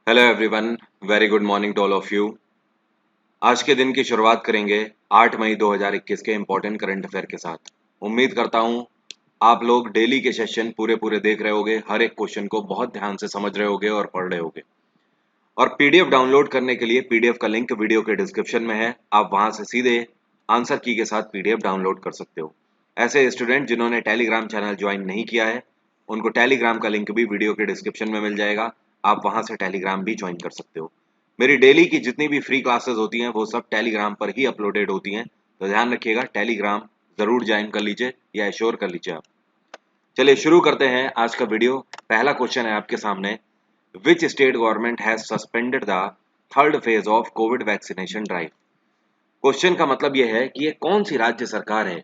Hello everyone, very good morning to all of you. आज के दिन की शुरुआत करेंगे 8 मई 2021 के इम्पोर्टेंट करंट अफेयर के साथ। उम्मीद करता हूँ आप लोग डेली के सेशन पूरे पूरे देख रहे होगे, हर एक क्वेश्चन को बहुत ध्यान से समझ रहे होगे और पढ़ रहे होगे। और पीडीएफ डाउनलोड करने के लिए पीडीएफ का लिंक वीडियो के डिस्क्रिप्शन में है, आप वहां से सीधे आंसर की के साथ पीडीएफ डाउनलोड कर सकते हो। ऐसे स्टूडेंट जिन्होंने टेलीग्राम चैनल ज्वाइन नहीं किया है, उनको टेलीग्राम का लिंक भी वीडियो के डिस्क्रिप्शन में मिल जाएगा, आप वहां से टेलीग्राम भी ज्वाइन कर सकते हो। मेरी डेली की जितनी भी फ्री क्लासेस होती हैं वो सब टेलीग्राम पर ही अपलोडेड होती हैं, तो ध्यान रखिएगा, टेलीग्राम जरूर ज्वाइन कर लीजिए या एश्योर कर लीजिए आप। चलिए शुरू करते हैं आज का वीडियो। पहला क्वेश्चन है आपके सामने, which state government has suspended the third phase of Covid vaccination drive. Question का मतलब यह है कि ये कौन सी राज्य सरकार है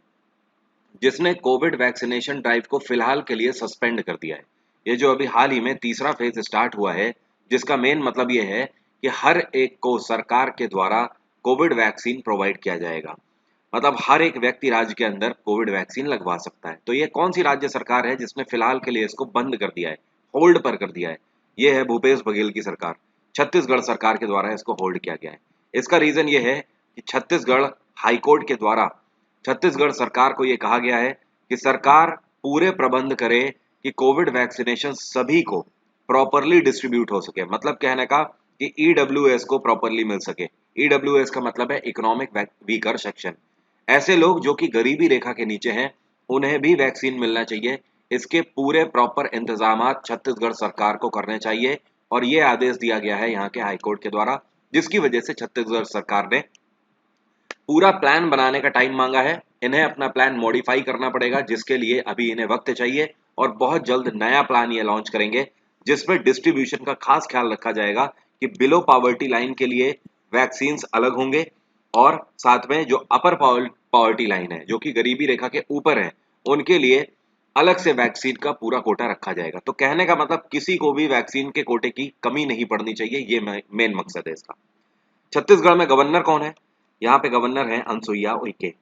जिसने कोविड वैक्सीनेशन ड्राइव को फिलहाल के लिए सस्पेंड कर दिया है। ये जो अभी हाल ही में तीसरा फेज स्टार्ट हुआ है, जिसका मेन मतलब ये है कि हर एक को सरकार के द्वारा कोविड वैक्सीन प्रोवाइड किया जाएगा। मतलब हर एक व्यक्ति राज्य के अंदर कोविड वैक्सीन लगवा सकता है। तो ये कौन सी राज्य सरकार है जिसने फिलहाल के लिए इसको बंद कर दिया है, होल्ड पर कर दिया है? ये है भूपेश बघेल की सरकार। छत्तीसगढ़ सरकार के द्वारा इसको होल्ड किया गया है। इसका रीजन ये है कि छत्तीसगढ़ हाईकोर्ट के द्वारा छत्तीसगढ़ सरकार को ये कहा गया है कि सरकार पूरे प्रबंध करे कि कोविड वैक्सीनेशन सभी को प्रॉपरली डिस्ट्रीब्यूट हो सके। मतलब कहने का कि ईडब्ल्यूएस को प्रॉपरली मिल सके। ईडब्ल्यूएस का मतलब है इकोनॉमिक वीकर सेक्शन। ऐसे लोग जो कि गरीबी रेखा के नीचे हैं, उन्हें भी वैक्सीन मिलना चाहिए। इसके पूरे प्रॉपर इंतजाम छत्तीसगढ़ सरकार को करने चाहिए और ये आदेश दिया गया है यहाँ के हाईकोर्ट के द्वारा, जिसकी वजह से छत्तीसगढ़ सरकार ने पूरा प्लान बनाने का टाइम मांगा है। इन्हें अपना प्लान मॉडिफाई करना पड़ेगा, जिसके लिए अभी इन्हें वक्त चाहिए और बहुत जल्द नया प्लान ये लॉन्च करेंगे, जिसमें डिस्ट्रीब्यूशन का खास ख्याल रखा जाएगा कि बिलो पॉवर्टी लाइन के लिए वैक्सीन अलग होंगे और साथ में जो अपर पॉवर्टी लाइन है, जो कि गरीबी रेखा के ऊपर है, उनके लिए अलग से वैक्सीन का पूरा कोटा रखा जाएगा। तो कहने का मतलब किसी को भी वैक्सीन के कोटे की कमी नहीं पड़नी चाहिए, ये मेन मकसद है इसका। छत्तीसगढ़ में गवर्नर कौन है? यहाँ पे गवर्नर है अनसुईया उइके।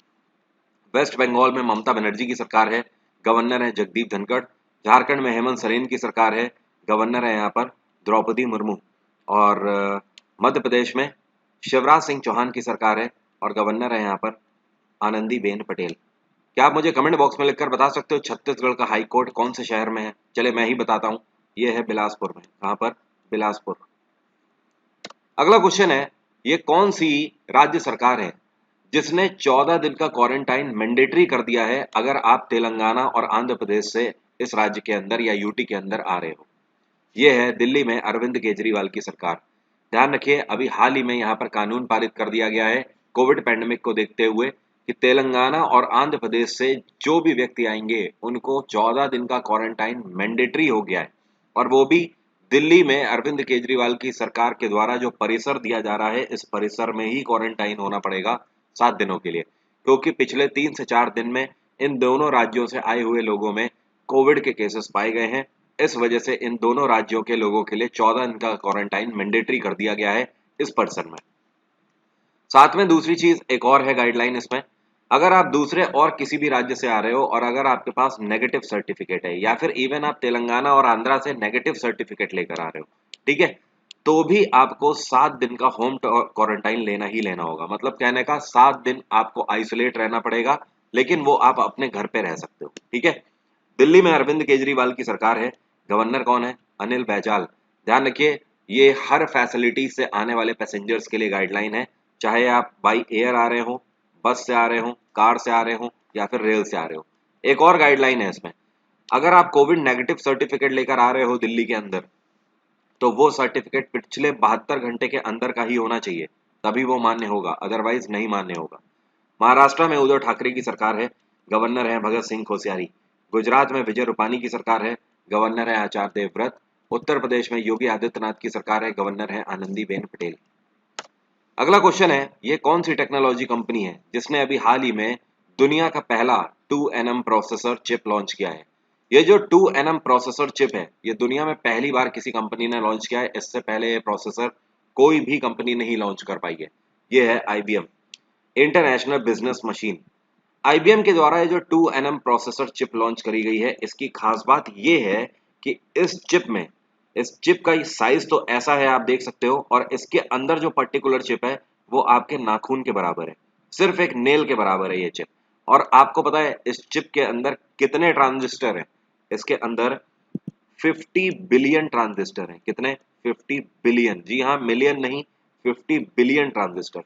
वेस्ट बंगाल में ममता बनर्जी की सरकार है, गवर्नर है जगदीप धनखड़। झारखंड में हेमंत सोरेन की सरकार है, गवर्नर है यहाँ पर द्रौपदी मुर्मू। और मध्य प्रदेश में शिवराज सिंह चौहान की सरकार है और गवर्नर है यहाँ पर आनंदीबेन पटेल। क्या आप मुझे कमेंट बॉक्स में लिखकर बता सकते हो छत्तीसगढ़ का हाई कोर्ट कौन से शहर में है? चले मैं ही बताता हूँ, ये है बिलासपुर में। कहाँ पर? बिलासपुर। अगला क्वेश्चन है, ये कौन सी राज्य सरकार है जिसने 14 दिन का क्वारंटाइन मैंडेटरी कर दिया है अगर आप तेलंगाना और आंध्र प्रदेश से इस राज्य के अंदर या यूटी के अंदर आ रहे हो? ये है दिल्ली में अरविंद केजरीवाल की सरकार। ध्यान रखिए, अभी हाल ही में यहाँ पर कानून पारित कर दिया गया है कोविड पैंडेमिक को देखते हुए कि तेलंगाना और आंध्र प्रदेश से जो भी व्यक्ति आएंगे उनको 14 दिन का क्वारंटाइन मैंडेटरी हो गया है। और वो भी दिल्ली में अरविंद केजरीवाल की सरकार के द्वारा जो परिसर दिया जा रहा है, इस परिसर में ही क्वारंटाइन होना पड़ेगा 7 दिनों के लिए, क्योंकि पिछले 3 से 4 दिन में इन दोनों राज्यों से आए हुए लोगों में कोविड के केसेस पाए गए हैं। इस वजह से इन दोनों राज्यों के लोगों के लिए 14 दिन का क्वारंटाइन मैंडेटरी कर दिया गया है इस परिसर में। साथ में दूसरी चीज एक और है गाइडलाइन इसमें, अगर आप दूसरे और किसी भी राज्य से आ रहे हो और अगर आपके पास नेगेटिव सर्टिफिकेट है या फिर इवन आप तेलंगाना और आंध्रा से नेगेटिव सर्टिफिकेट लेकर आ रहे हो, ठीक है, तो भी आपको 7 दिन का होम क्वारंटाइन लेना ही लेना होगा। मतलब कहने का 7 दिन आपको आइसोलेट रहना पड़ेगा, लेकिन वो आप अपने घर पे रह सकते हो, ठीक है। दिल्ली में अरविंद केजरीवाल की सरकार है, गवर्नर कौन है? अनिल बैजल। ध्यान रखिए, ये हर फैसिलिटी से आने वाले पैसेंजर्स के लिए गाइडलाइन है, चाहे आप बाई एयर आ रहे हो, बस से आ रहे हो, कार से आ रहे हो या फिर रेल से आ रहे हो। एक और गाइडलाइन है इसमें, अगर आप कोविड नेगेटिव सर्टिफिकेट लेकर आ रहे हो दिल्ली के अंदर, तो वो सर्टिफिकेट पिछले 72 घंटे के अंदर का ही होना चाहिए, तभी वो मान्य होगा, अदरवाइज नहीं मान्य होगा। महाराष्ट्र में उद्धव ठाकरे की सरकार है, गवर्नर है भगत सिंह कोश्यारी। गुजरात में विजय रूपानी की सरकार है, गवर्नर है आचार्य देवव्रत। उत्तर प्रदेश में योगी आदित्यनाथ की सरकार है, गवर्नर है आनंदीबेन पटेल। अगला क्वेश्चन है, ये कौन सी टेक्नोलॉजी कंपनी है जिसने अभी हाल ही में दुनिया का पहला 2nm प्रोसेसर चिप लॉन्च किया है? ये जो 2nm प्रोसेसर चिप है, ये दुनिया में पहली बार किसी कंपनी ने लॉन्च किया है। इससे पहले ये प्रोसेसर कोई भी कंपनी नहीं लॉन्च कर पाई है। ये है IBM, international business machine. IBM के द्वारा ये जो 2nm प्रोसेसर चिप लॉन्च करी गई है, इसकी खास बात ये है कि इस चिप में इस चिप का साइज तो ऐसा है, आप देख सकते हो, और इसके अंदर जो पर्टिकुलर चिप है वो आपके नाखून के बराबर है, सिर्फ एक नेल के बराबर है ये चिप। और आपको पता है इस चिप के अंदर कितने ट्रांजिस्टर हैं? इसके अंदर 50 बिलियन ट्रांजिस्टर हैं। कितने? 50 बिलियन, जी हाँ, मिलियन नहीं, 50 बिलियन ट्रांजिस्टर।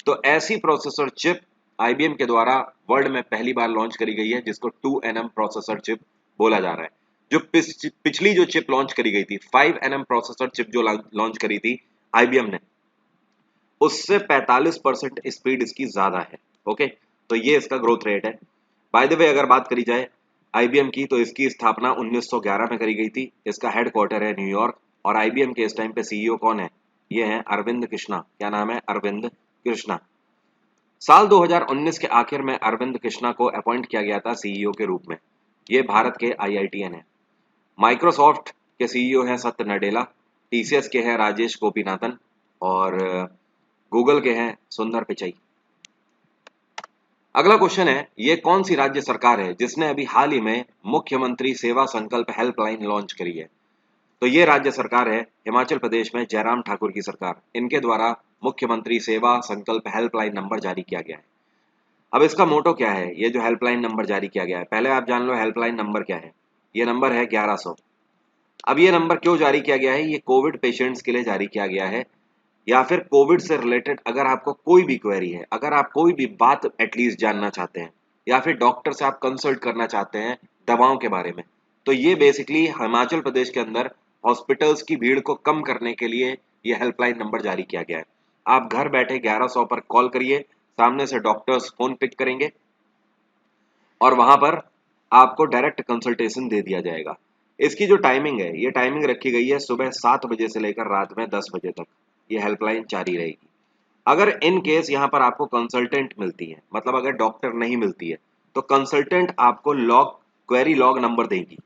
तो ऐसी प्रोसेसर चिप आईबीएम के द्वारा वर्ल्ड में पहली बार लॉन्च करी गई है, जिसको 2nm प्रोसेसर चिप बोला जा रहा है। जो पिछली जो चिप लॉन्च करी गई थी, 5nm प्रोसेसर चिप जो लॉन्च करी थी आईबीएम ने, उससे 45% स्पीड इसकी ज्यादा है। ओके, तो ये इसका ग्रोथ रेट है। बाय द वे, अगर बात करी जाए आईबीएम की, तो इसकी स्थापना 1911 में करी गई थी। इसका हेडक्वार्टर है न्यूयॉर्क, और आईबीएम के इस टाइम पे सीईओ कौन है? ये है अरविंद कृष्णा। क्या नाम है? अरविंद कृष्णा। साल 2019 के आखिर में अरविंद कृष्णा को अपॉइंट किया गया था सीईओ के रूप में। ये भारत के आईआईटीएन है। माइक्रोसॉफ्ट के सीईओ हैं सत्य नडेला, टीसीएस के हैं राजेश गोपीनाथन, और गूगल के हैं सुंदर पिचई। अगला क्वेश्चन है, ये कौन सी राज्य सरकार है जिसने अभी हाल ही में मुख्यमंत्री सेवा संकल्प हेल्पलाइन लॉन्च करी है? तो ये राज्य सरकार है हिमाचल प्रदेश में जयराम ठाकुर की सरकार। इनके द्वारा मुख्यमंत्री सेवा संकल्प हेल्पलाइन नंबर जारी किया गया है। अब इसका मोटो क्या है? ये जो हेल्पलाइन नंबर जारी किया गया है, पहले आप जान लो हेल्पलाइन नंबर क्या है। ये नंबर है 1100। अब ये नंबर क्यों जारी किया गया है? ये कोविड पेशेंट्स के लिए जारी किया गया है, या फिर कोविड से रिलेटेड अगर आपको कोई भी क्वेरी है, अगर आप कोई भी बात एटलीस्ट जानना चाहते हैं, या फिर डॉक्टर से आप कंसल्ट करना चाहते हैं दवाओं के बारे में, तो ये बेसिकली हिमाचल प्रदेश के अंदर हॉस्पिटल्स की भीड़ को कम करने के लिए ये हेल्पलाइन नंबर जारी किया गया है। आप घर बैठे 1100 पर कॉल करिए, सामने से डॉक्टर्स फोन पिक करेंगे और वहां पर आपको डायरेक्ट कंसल्टेशन दे दिया जाएगा। इसकी जो टाइमिंग है, ये टाइमिंग रखी गई है सुबह 7 बजे से लेकर रात में 10 बजे तक ये हेल्पलाइन जारी रहेगी। अगर इन केस यहाँ पर आपको कंसल्टेंट मिलती है, मतलब अगर डॉक्टर नहीं मिलती है, तो कंसल्टेंट आपको क्वेरी लॉग नंबर देगी।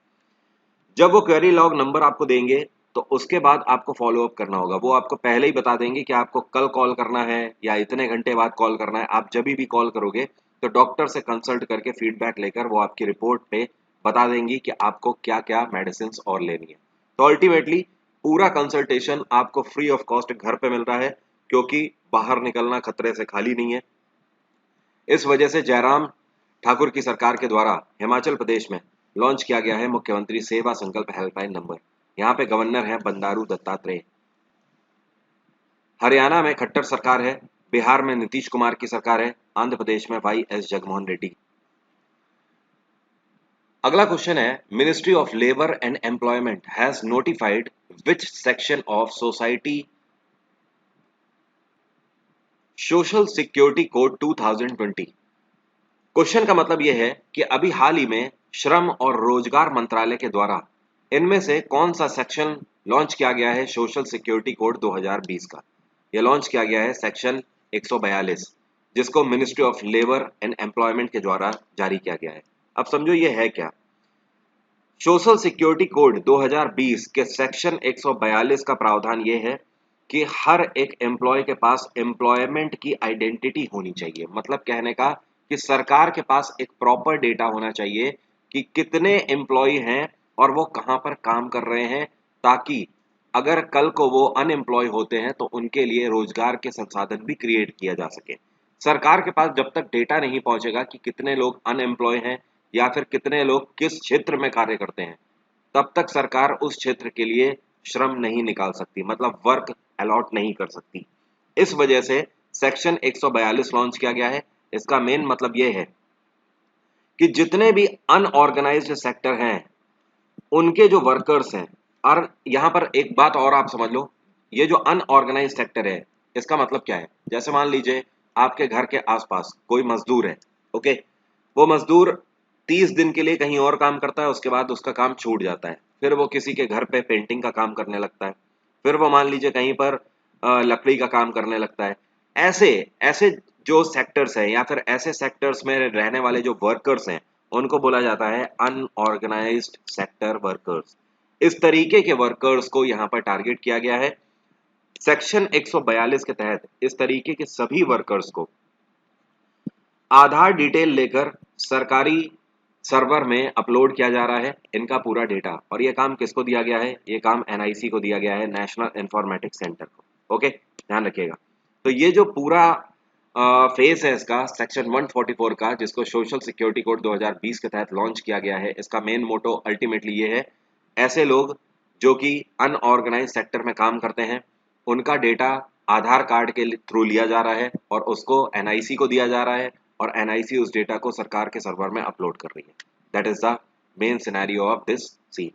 जब वो क्वेरी लॉग नंबर आपको देंगे, तो उसके बाद आपको फॉलो अप करना होगा। वो आपको पहले ही बता देंगे कि आपको कल कॉल करना है या इतने घंटे बाद कॉल करना है। आप जब भी कॉल करोगे तो डॉक्टर से कंसल्ट करके फीडबैक लेकर वो आपकी रिपोर्ट पे बता देंगी कि आपको क्या क्या मेडिसिन और लेनी है। तो अल्टीमेटली पूरा कंसल्टेशन आपको फ्री ऑफ कॉस्ट घर पे मिल रहा है, क्योंकि बाहर निकलना खतरे से खाली नहीं है। इस वजह से जयराम ठाकुर की सरकार के द्वारा हिमाचल प्रदेश में लॉन्च किया गया है मुख्यमंत्री सेवा संकल्प हेल्पलाइन नंबर। यहाँ पे गवर्नर है बंडारू दत्तात्रेय। हरियाणा में खट्टर सरकार है, बिहार में नीतीश कुमार की सरकार है, आंध्र प्रदेश में वाई एस जगनमोहन रेड्डी। अगला क्वेश्चन है, ministry of labour and employment has notified which section of society social security code 2020। Question का मतलब यह है कि अभी हाल ही में श्रम और रोजगार मंत्रालय के द्वारा इनमें से कौन सा सेक्शन लॉन्च किया गया है सोशल सिक्योरिटी कोड 2020 का। यह लॉन्च किया गया है सेक्शन 142, जिसको ministry of labour and employment के द्वारा जारी किया गया है। अब समझो ये है क्या। सोशल सिक्योरिटी कोड 2020 के सेक्शन 142 का प्रावधान ये है कि हर एक एम्प्लॉय के पास एम्प्लॉयमेंट की आइडेंटिटी होनी चाहिए। मतलब कहने का कि सरकार के पास एक प्रॉपर डेटा होना चाहिए कि कितने एम्प्लॉय हैं और वो कहाँ पर काम कर रहे हैं, ताकि अगर कल को वो अनएम्प्लॉय होते हैं तो उनके लिए रोजगार के संसाधन भी क्रिएट किया जा सके। सरकार के पास जब तक डेटा नहीं पहुंचेगा कि कितने लोग अनएम्प्लॉय हैं या फिर कितने लोग किस क्षेत्र में कार्य करते हैं, तब तक सरकार उस क्षेत्र के लिए श्रम नहीं निकाल सकती, मतलब वर्क अलॉट नहीं कर सकती। इस वजह से सेक्शन 142 लॉन्च किया गया है। इसका मेन मतलब यह है कि जितने भी अनऑर्गेनाइज्ड सेक्टर हैं उनके जो वर्कर्स हैं, और यहां पर एक बात और आप समझ लो, ये जो अनऑर्गेनाइज्ड सेक्टर है इसका मतलब क्या है। जैसे मान लीजिए आपके घर के आसपास कोई मजदूर है, ओके, वो मजदूर 30 दिन के लिए कहीं और काम करता है, उसके बाद उसका काम छूट जाता है, फिर वो किसी के घर पे पेंटिंग का काम करने लगता है, फिर वो मान लीजिए कहीं पर लकड़ी का काम करने लगता है। ऐसे ऐसे जो सेक्टर्स हैं या फिर ऐसे सेक्टर्स में रहने वाले जो वर्कर्स हैं, उनको बोला जाता है अनऑर्गेनाइज्ड सेक्टर वर्कर्स। इस तरीके के वर्कर्स को यहाँ पर टारगेट किया गया है। सेक्शन 142 के तहत इस तरीके के सभी वर्कर्स को आधार डिटेल लेकर सरकारी सर्वर में अपलोड किया जा रहा है इनका पूरा डेटा, और ये काम किसको दिया गया है? ये काम एनआईसी को दिया गया है, नेशनल इंफॉर्मेटिक्स सेंटर को। ओके, ध्यान रखिएगा। तो ये जो पूरा फेज है इसका सेक्शन 144 का, जिसको सोशल सिक्योरिटी कोड 2020 के तहत लॉन्च किया गया है, इसका मेन मोटो अल्टीमेटली ये है, ऐसे लोग जो कि अनऑर्गेनाइज सेक्टर में काम करते हैं उनका डेटा आधार कार्ड के थ्रू लिया जा रहा है और उसको एनआईसी को दिया जा रहा है, और एनआईसी उस डेटा को सरकार के सर्वर में अपलोड कर रही है। That is the main scenario of this scene.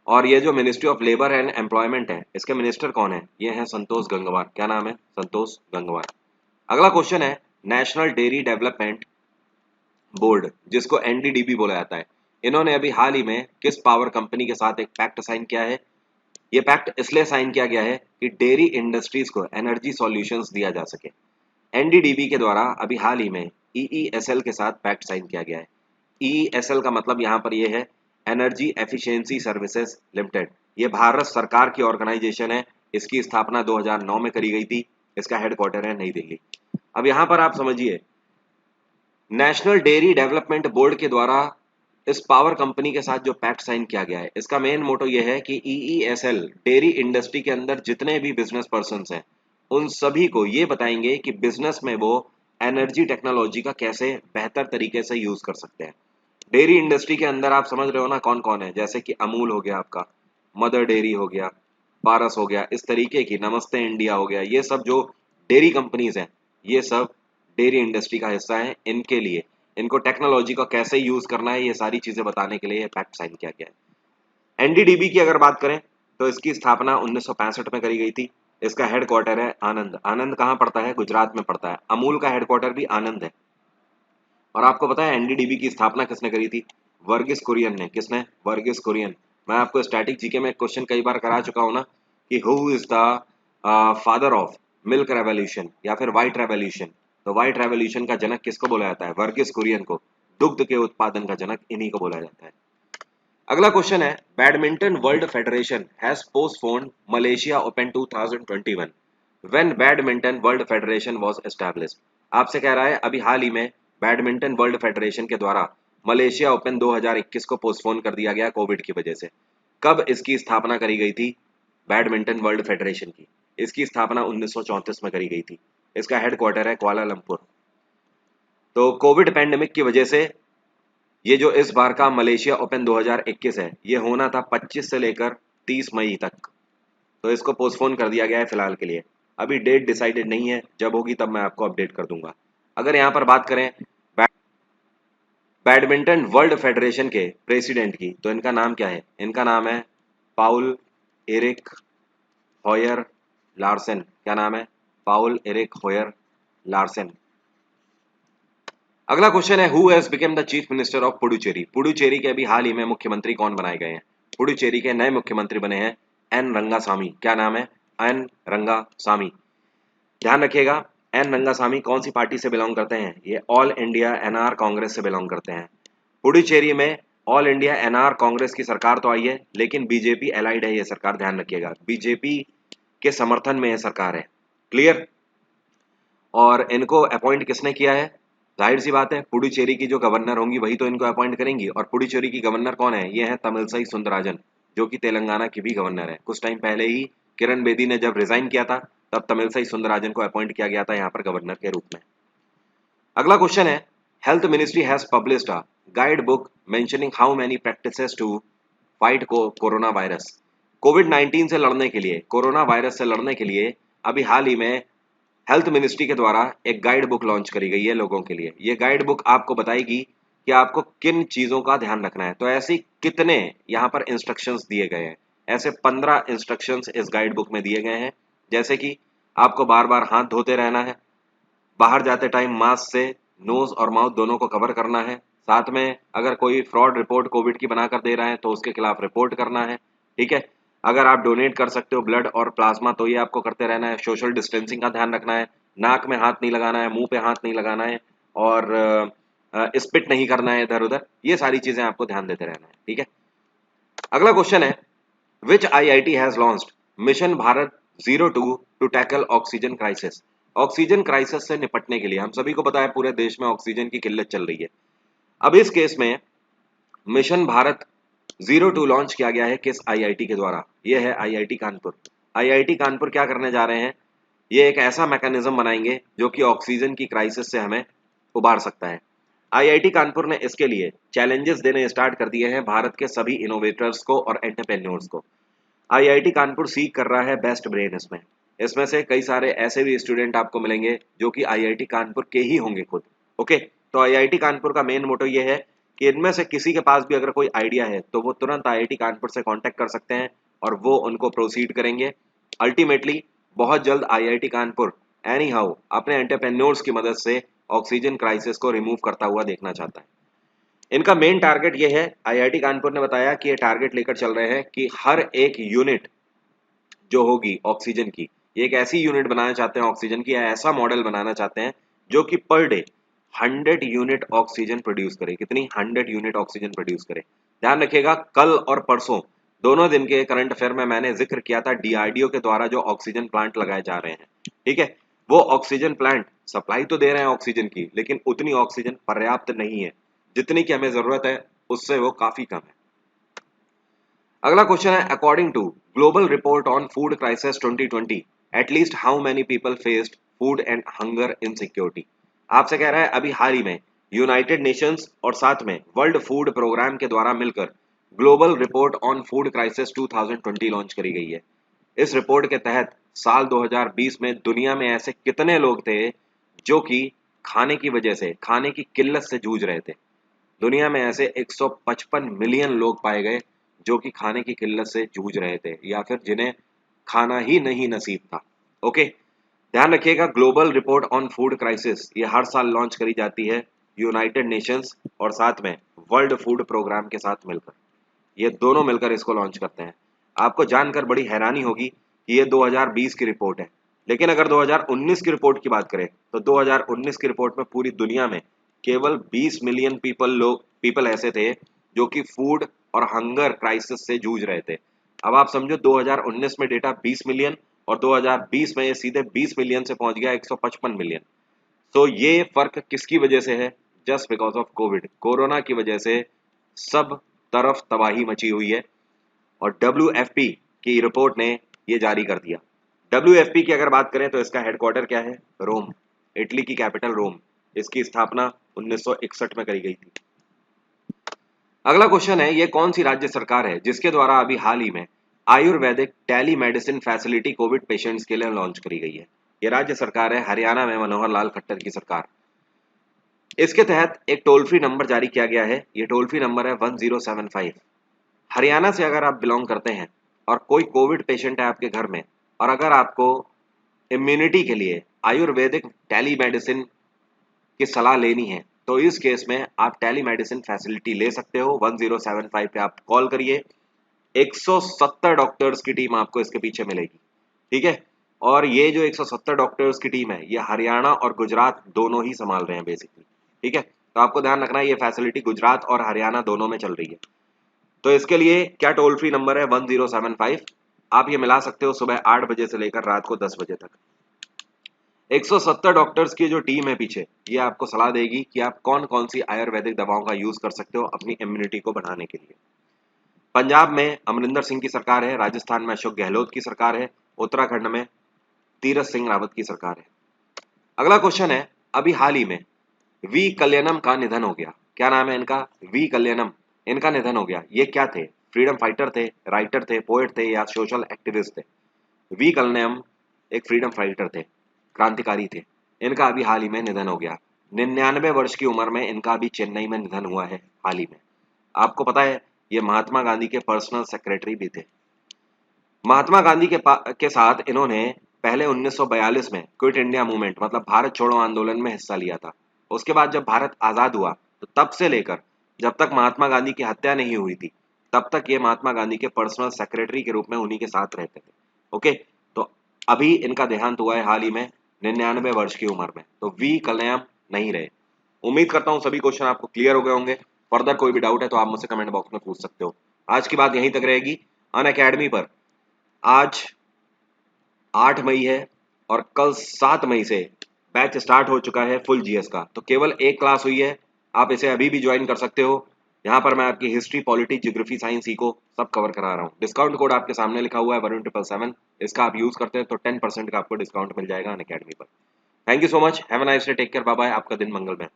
और ये जो ministry of labour and employment है, इसके मिनिस्टर कौन है? ये है संतोष गंगवार। क्या नाम है? संतोष गंगवार। अगला क्वेश्चन है, नेशनल डेयरी डेवलपमेंट बोर्ड, जिसको एनडीडीबी बोला जाता है, इन्होंने अभी हाल ही में किस पावर कंपनी के साथ एक पैक्ट साइन किया है? ये पैक्ट इसलिए साइन किया गया है कि डेयरी इंडस्ट्रीज को एनर्जी सॉल्यूशंस दिया जा सके। एनडीडीबी के द्वारा अभी हाल ही में ईईएसएल के साथ पैक्ट साइन किया गया है। ईईएसएल का मतलब यहाँ पर ये है एनर्जी एफिशिएंसी सर्विसेज लिमिटेड। ये भारत सरकार की ऑर्गेनाइजेशन है, इसकी स्थापना 2009 में करी गई थी, इसका हेडक्वार्टर है नई दिल्ली। अब यहाँ पर आप समझिए, नेशनल डेयरी डेवलपमेंट बोर्ड के द्वारा इस पावर कंपनी के साथ जो पैक्ट साइन किया गया है, इसका मेन मोटो ये है कि ईईएसएल डेयरी इंडस्ट्री के अंदर जितने भी बिजनेस पर्सन्स हैं उन सभी को ये बताएंगे कि बिजनेस में वो एनर्जी टेक्नोलॉजी का कैसे बेहतर तरीके से यूज कर सकते हैं। डेयरी इंडस्ट्री के अंदर आप समझ रहे हो ना कौन कौन है, जैसे कि अमूल हो गया, आपका मदर डेयरी हो गया, पारस हो गया, इस तरीके की, नमस्ते इंडिया हो गया, ये सब जो डेयरी कंपनीज हैं ये सब डेयरी इंडस्ट्री का हिस्सा है। इनके लिए इनको टेक्नोलॉजी का कैसे यूज करना है ये सारी चीजें बताने के लिए पैक्ट साइन किया गया है। एनडीडीबी की अगर बात करें तो इसकी स्थापना 1965 में करी गई थी। इसका हेडक्वार्टर है आनंद। आनंद कहाँ पड़ता है? गुजरात में पड़ता है। अमूल का हेडक्वार्टर भी आनंद है। और आपको पता है एनडीडीबी की स्थापना किसने करी थी? वर्गीस कुरियन ने। किसने? वर्गीस कुरियन। मैं आपको स्टैटिक जीके में क्वेश्चन कई बार करा चुका हूं ना कि who is the father of milk revolution या फिर व्हाइट रेवोल्यूशन। तो व्हाइट रेवोल्यूशन का जनक किसको बोला जाता है? वर्गीस कुरियन को। दुग्ध के उत्पादन का जनक इन्हीं को बोला जाता है। अगला क्वेश्चन है, badminton world federation has postponed Malaysia open 2021 when badminton world federation was established. आपसे कह रहा है अभी हाल ही में बैडमिंटन वर्ल्ड फेडरेशन के द्वारा मलेशिया ओपन 2021 को पोस्टपोन कर दिया गया कोविड की वजह से। कब इसकी स्थापना करी गई थी बैडमिंटन वर्ल्ड फेडरेशन की? इसकी स्थापना 1934 में करी गई थी। इसका हेडक्वार्टर है कुआलालंपुर। तो कोविड पैंडेमिक की वजह से ये जो इस बार का मलेशिया ओपन 2021 है ये होना था 25 से लेकर 30 मई तक, तो इसको पोस्टपोन कर दिया गया है फिलहाल के लिए। अभी डेट डिसाइडेड नहीं है, जब होगी तब मैं आपको अपडेट कर दूंगा। अगर यहाँ पर बात करें बैडमिंटन वर्ल्ड फेडरेशन के प्रेसिडेंट की, तो इनका नाम क्या है? इनका नाम है पाउल एरिक हॉयर लार्सन। क्या नाम है? पाउल एरिक हॉयर लार्सन। अगला क्वेश्चन है, who has become the chief minister of Puducherry. Puducherry के अभी हाल ही में मुख्यमंत्री कौन बनाए गए हैं? पुडुचेरी के नए मुख्यमंत्री बने हैं एन रंगासामी। क्या नाम है? एन रंगासामी। ध्यान रखिएगा, एन रंगासामी कौन सी पार्टी से बिलोंग करते हैं? ये ऑल इंडिया एनआर कांग्रेस से बिलोंग करते हैं। पुडुचेरी में ऑल इंडिया एनआर कांग्रेस की सरकार तो आई है, लेकिन बीजेपी एलाइड है ये सरकार, ध्यान रखिएगा, बीजेपी के समर्थन में ये सरकार है। क्लियर? और इनको अपॉइंट किसने किया है? जाहिर सी बात है पुडुचेरी की जो गवर्नर होंगी वही तो इनको अपॉइंट करेंगी। और पुडुचेरी की गवर्नर कौन है? ये है तमिलसाई सुंदरराजन, जो कि तेलंगाना की भी गवर्नर है। कुछ टाइम पहले ही किरण बेदी ने जब रिजाइन किया था तब तमिलसाई सुंदरराजन को अपॉइंट किया गया था यहाँ पर गवर्नर के रूप में। अगला क्वेश्चन है, health ministry has published a guide book mentioning how many practices to fight corona virus. COVID 19 से लड़ने के लिए, कोरोना वायरस से लड़ने के लिए अभी हाल ही में हेल्थ मिनिस्ट्री के द्वारा एक गाइड बुक लॉन्च करी गई है लोगों के लिए। ये गाइड बुक आपको बताएगी कि आपको किन चीजों का ध्यान रखना है। तो ऐसे कितने यहाँ पर इंस्ट्रक्शंस दिए गए हैं? ऐसे 15 इंस्ट्रक्शंस इस गाइड बुक में दिए गए हैं। जैसे कि आपको बार बार हाथ धोते रहना है, बाहर जाते टाइम मास्क से नोज और माउथ दोनों को कवर करना है, साथ में अगर कोई फ्रॉड रिपोर्ट कोविड की बनाकर दे रहा है तो उसके खिलाफ रिपोर्ट करना है। ठीक है? अगर आप डोनेट कर सकते हो ब्लड और प्लाज्मा तो ये आपको करते रहना है। सोशल डिस्टेंसिंग का ध्यान रखना है, नाक में हाथ नहीं लगाना है, मुंह पे हाथ नहीं लगाना है, और स्पिट नहीं करना है इधर उधर। ये सारी चीजें आपको ध्यान देते रहना है। ठीक है? अगला क्वेश्चन है, which IIT has launched mission Bharat 02 to tackle oxygen crisis. Oxygen crisis से निपटने के लिए हम सभी को पता है पूरे देश में ऑक्सीजन की किल्लत चल रही है। अब इस केस में मिशन भारत 02 लॉन्च किया गया है किस आईआईटी के द्वारा? ये है आईआईटी कानपुर। आईआईटी कानपुर क्या करने जा रहे हैं? ये एक ऐसा मैकेनिज्म बनाएंगे जो कि ऑक्सीजन की क्राइसिस से हमें उबार सकता है। आईआईटी कानपुर ने इसके लिए चैलेंजेस देने स्टार्ट कर दिए हैं भारत के सभी इनोवेटर्स को और एंटरप्रेन्योर्स को। आईआईटी कानपुर सीख कर रहा है बेस्ट ब्रेन इसमें। इसमें से कई सारे ऐसे भी स्टूडेंट आपको मिलेंगे जो कि आईआईटी कानपुर के ही होंगे खुद। ओके, तो आईआईटी कानपुर का मेन मोटो ये है कि इनमें से किसी के पास भी अगर कोई आइडिया है तो वो तुरंत आईआईटी कानपुर से कांटेक्ट कर सकते हैं और वो उनको प्रोसीड करेंगे। अल्टीमेटली बहुत जल्द आईआईटी कानपुर एनी हाउ अपने एंटरप्रेन्योर्स की मदद से ऑक्सीजन क्राइसिस को रिमूव करता हुआ देखना चाहता है। इनका मेन टारगेट ये है, आईआईटी कानपुर ने बताया कि ये टारगेट लेकर चल रहे हैं कि हर एक यूनिट जो होगी ऑक्सीजन की, ये एक ऐसी यूनिट बनाना चाहते हैं ऑक्सीजन की, या ऐसा मॉडल बनाना चाहते हैं जो कि per day 100 unit oxygen produce करे। कितनी? 100 यूनिट ऑक्सीजन प्रोड्यूस करे। ध्यान रखिएगा, कल और परसों दोनों दिन के करंट अफेयर में मैंने जिक्र किया था डीआरडीओ के द्वारा जो ऑक्सीजन प्लांट लगाए जा रहे हैं। ठीक है, वो ऑक्सीजन प्लांट सप्लाई तो दे रहे हैं ऑक्सीजन की, लेकिन उतनी ऑक्सीजन पर्याप्त नहीं है। जितनी की हमें जरूरत है उससे वो काफी कम है। अगला क्वेश्चन है, according to global report on food crisis 2020 at least how many people faced food and hunger insecurity. आपसे कह रहा है अभी हाल ही में यूनाइटेड नेशंस और साथ में वर्ल्ड फूड प्रोग्राम के द्वारा मिलकर global report on food crisis 2020 launch करी गई है। इस रिपोर्ट के तहत साल 2020 में दुनिया में ऐसे कितने लोग थे जो कि खाने की वजह से, खाने की किल्लत से जूझ रहे थे? दुनिया में ऐसे 155 मिलियन लोग पाए गए जो कि खाने की किल्लत से जूझ रहे थे या फिर जिन्हें खाना ही नहीं नसीब था। ओके, ध्यान रखिएगा, global report on food crisis ये हर साल लॉन्च करी जाती है यूनाइटेड नेशंस और साथ में वर्ल्ड फूड प्रोग्राम के साथ मिलकर। ये दोनों मिलकर इसको लॉन्च करते हैं। आपको जानकर बड़ी हैरानी होगी कि ये 2020 की रिपोर्ट है, लेकिन अगर 2019 की रिपोर्ट की बात करें तो 2019 की रिपोर्ट में पूरी दुनिया में केवल 20 मिलियन पीपल ऐसे थे जो कि फूड और हंगर क्राइसिस से जूझ रहे थे। अब आप समझो 2019 में डेटा 20 मिलियन और 2020 में ये सीधे 20 मिलियन से पहुंच गया 155 मिलियन। तो ये फर्क किसकी वजह से है? Just because of Covid, corona की वजह से सब तरफ तबाही मची हुई है और WFP की रिपोर्ट ने ये जारी कर दिया। WFP की अगर बात करें तो इसका हेडक्वार्टर क्या है? रोम, इटली की कैपिटल रोम। इसकी स्थापना 1961 में करी गई थी। अगला क्वेश्चन है, ये कौन सी राज्य सरकार है जिसके द्वारा अभी हाल ही में Ayurvedic telemedicine facility COVID patients के लिए लॉन्च करी गई है? ये राज्य सरकार है हरियाणा में मनोहर लाल खट्टर की सरकार। इसके तहत एक टोल फ्री नंबर जारी किया गया है। ये टोल फ्री नंबर है 1075। हरियाणा से अगर आप बिलोंग करते हैं और कोई कोविड पेशेंट है आपके घर में और अगर आपको इम्यूनिटी के लिए आयुर्वेदिक टेली मेडिसिन की सलाह लेनी है तो इस केस में आप टेली मेडिसिन फैसिलिटी ले सकते हो। 1075 पे आप कॉल करिए, 170 डॉक्टर्स की टीम आपको इसके पीछे मिलेगी। ठीक है, और ये जो 170 डॉक्टर्स की टीम है ये हरियाणा और गुजरात दोनों ही संभाल रहे हैं बेसिकली। ठीक है, तो आपको ध्यान रखना है ये फैसिलिटी गुजरात और हरियाणा दोनों में चल रही है। तो इसके लिए क्या टोल फ्री नंबर है? 1075। आप ये मिला सकते हो सुबह 8 बजे से लेकर रात को 10 बजे तक। 170 डॉक्टर्स की जो टीम है पीछे, ये आपको सलाह देगी कि आप कौन कौन सी आयुर्वेदिक दवाओं का यूज कर सकते हो अपनी इम्यूनिटी को बढ़ाने के लिए। पंजाब में अमरिंदर सिंह की सरकार है, राजस्थान में अशोक गहलोत की सरकार है, उत्तराखंड में तीरथ सिंह रावत की सरकार है। अगला क्वेश्चन है, अभी हाल ही में वी कल्याणम का निधन हो गया। क्या नाम है इनका? वी कल्याणम। इनका निधन हो गया। ये क्या थे? फ्रीडम फाइटर थे, राइटर थे, पोएट थे या सोशल एक्टिविस्ट थे? वी कल्याणम एक फ्रीडम फाइटर थे, क्रांतिकारी थे। इनका अभी हाल ही में निधन हो गया। 99 वर्ष की उम्र में इनका अभी चेन्नई में निधन हुआ है हाल ही में। आपको पता है ये महात्मा गांधी के पर्सनल सेक्रेटरी भी थे। महात्मा गांधी के साथ इन्होंने पहले 1942 में क्विट इंडिया मूवमेंट मतलब भारत छोड़ो आंदोलन में हिस्सा लिया था। उसके बाद जब भारत आजाद हुआ तो तब से लेकर जब तक महात्मा गांधी की हत्या नहीं हुई थी तब तक ये महात्मा गांधी के पर्सनल सेक्रेटरी के रूप में उन्हीं के साथ रहते थे। ओके, तो अभी इनका देहांत हुआ है हाल ही में 99 वर्ष की उम्र में। तो वी कल्याण नहीं रहे। उम्मीद करता हूँ सभी क्वेश्चन आपको क्लियर हो गए होंगे। फर्दर कोई भी डाउट है तो आप मुझसे कमेंट बॉक्स में पूछ सकते हो। आज की बात यहीं तक रहेगी। अनअकैडमी पर आज 8 मई है और कल 7 मई से बैच स्टार्ट हो चुका है फुल जीएस का। तो केवल एक क्लास हुई है, आप इसे अभी भी ज्वाइन कर सकते हो। यहाँ पर मैं आपकी history, polity, geography, science, eco सब कवर करा रहा हूँ। डिस्काउंट कोड आपके सामने लिखा हुआ है वरुण 777। इसका आप यूज करते हैं तो 10% का आपको डिस्काउंट मिल जाएगा अनअकैडमी पर। Thank you so much, have a nice day, take care, bye bye, आपका दिन मंगलमय।